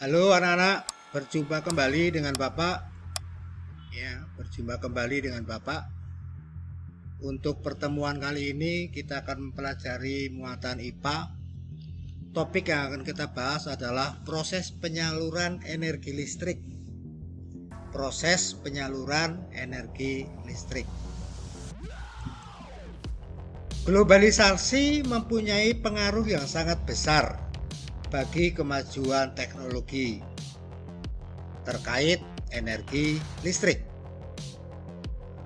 Halo anak-anak, berjumpa kembali dengan Bapak. Berjumpa kembali dengan Bapak. Untuk pertemuan kali ini kita akan mempelajari muatan IPA. Topik yang akan kita bahas adalah proses penyaluran energi listrik. Proses penyaluran energi listrik. Globalisasi mempunyai pengaruh yang sangat besar bagi kemajuan teknologi terkait energi listrik.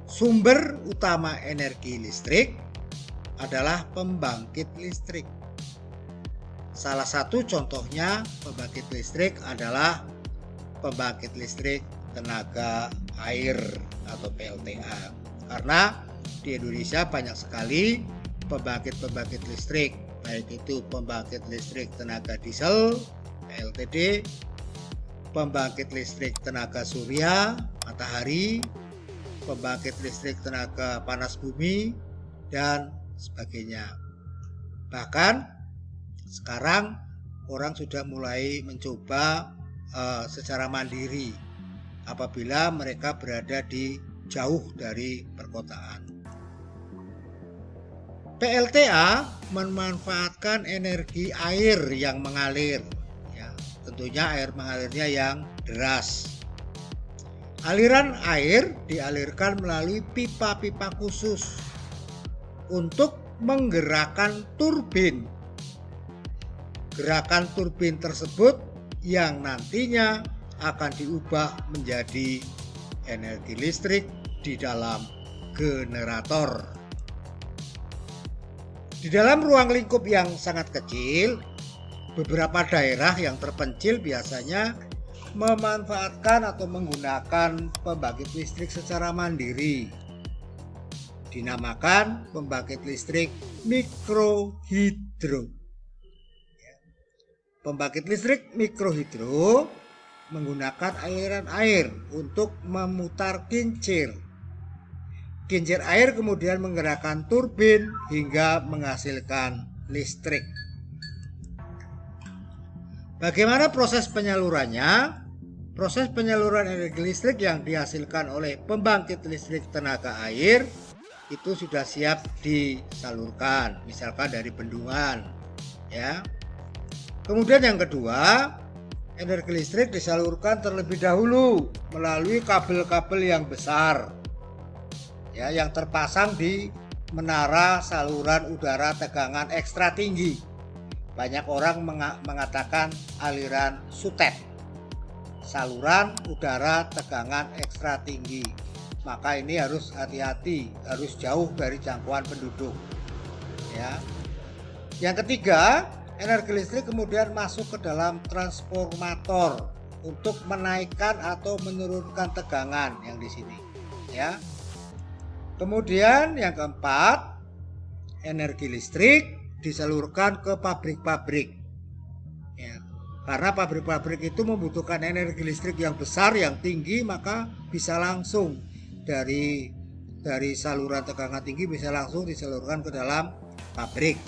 Sumber utama energi listrik adalah pembangkit listrik. Salah satu contohnya pembangkit listrik adalah pembangkit listrik tenaga air atau PLTA. Karena di Indonesia banyak sekali pembangkit listrik, baik itu pembangkit listrik tenaga diesel (PLTD), pembangkit listrik tenaga surya matahari, pembangkit listrik tenaga panas bumi, dan sebagainya. Bahkan sekarang orang sudah mulai mencoba secara mandiri apabila mereka berada di jauh dari perkotaan. PLTA memanfaatkan energi air yang mengalir, tentunya air mengalirnya yang deras. Aliran air dialirkan melalui pipa-pipa khusus untuk menggerakkan turbin. Gerakan turbin tersebut yang nantinya akan diubah menjadi energi listrik di dalam generator. Di dalam ruang lingkup yang sangat kecil, beberapa daerah yang terpencil biasanya memanfaatkan atau menggunakan pembangkit listrik secara mandiri. Dinamakan pembangkit listrik mikrohidro. Pembangkit listrik mikrohidro menggunakan aliran air untuk memutar kincir. Kincir air kemudian menggerakkan turbin hingga menghasilkan listrik. Bagaimana proses penyalurannya? Proses penyaluran energi listrik yang dihasilkan oleh pembangkit listrik tenaga air itu sudah siap disalurkan, misalkan dari bendungan, Kemudian yang kedua, energi listrik disalurkan terlebih dahulu melalui kabel-kabel yang besar, yang terpasang di menara saluran udara tegangan ekstra tinggi. Banyak orang mengatakan aliran SUTEP, saluran udara tegangan ekstra tinggi. Maka ini harus hati-hati, harus jauh dari jangkauan penduduk. Yang ketiga, energi listrik kemudian masuk ke dalam transformator untuk menaikkan atau menurunkan tegangan yang di sini, Kemudian yang keempat, energi listrik disalurkan ke pabrik-pabrik. Karena pabrik-pabrik itu membutuhkan energi listrik yang besar, yang tinggi, maka bisa langsung dari saluran tegangan tinggi bisa langsung disalurkan ke dalam pabrik.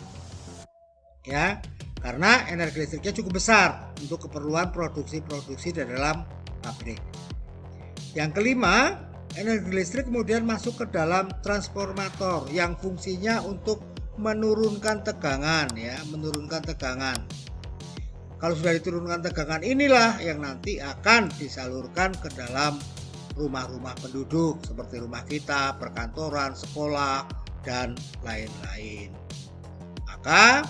Karena energi listriknya cukup besar untuk keperluan produksi di dalam pabrik. Yang kelima, energi listrik kemudian masuk ke dalam transformator yang fungsinya untuk menurunkan tegangan, menurunkan tegangan. Kalau sudah diturunkan tegangan, inilah yang nanti akan disalurkan ke dalam rumah-rumah penduduk seperti rumah kita, perkantoran, sekolah, dan lain-lain. Maka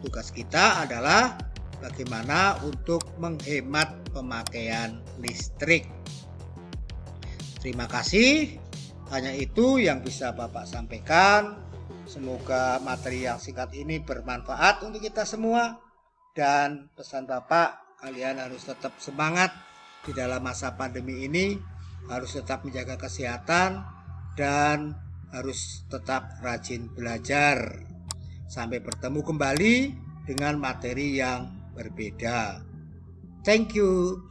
tugas kita adalah bagaimana untuk menghemat pemakaian listrik. Terima kasih. Hanya itu yang bisa Bapak sampaikan. Semoga materi yang singkat ini bermanfaat untuk kita semua. Dan pesan Bapak, kalian harus tetap semangat di dalam masa pandemi ini. Harus tetap menjaga kesehatan dan harus tetap rajin belajar. Sampai bertemu kembali dengan materi yang berbeda. Thank you.